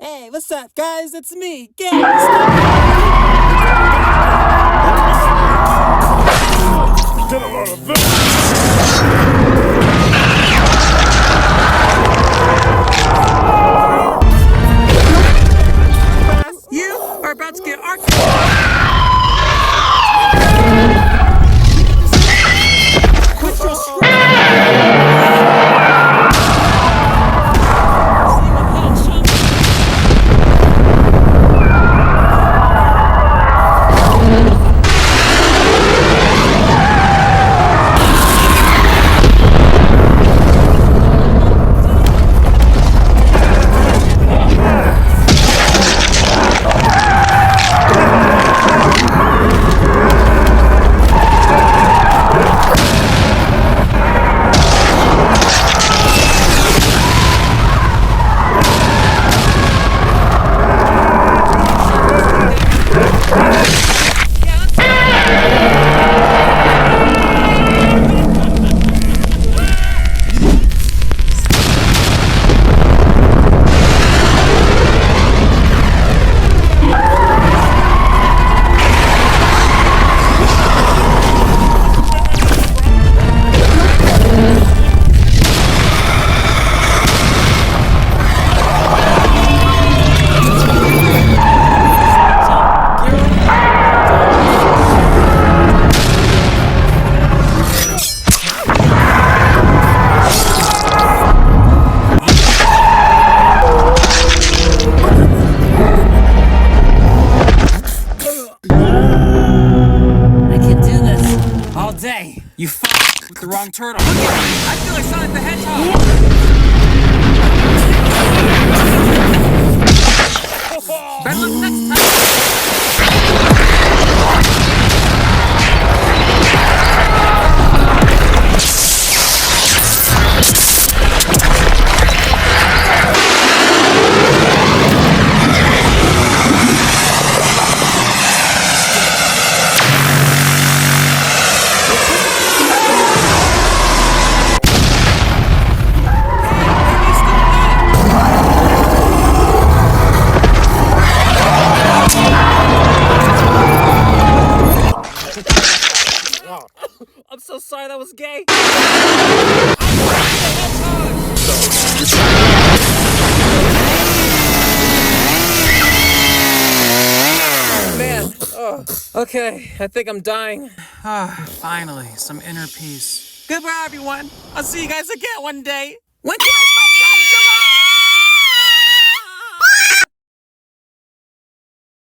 Hey, what's up, guys? It's me, Gangsta. Get a lot of this. You are about to get Quit your day. You fucked with the wrong turtle. Look at me. I feel like Sonic the Hedgehog. Better luck next time. I'm so sorry that was gay. Man, okay, I think I'm dying. Finally, some inner peace. Goodbye, everyone. I'll see you guys again one day. When can I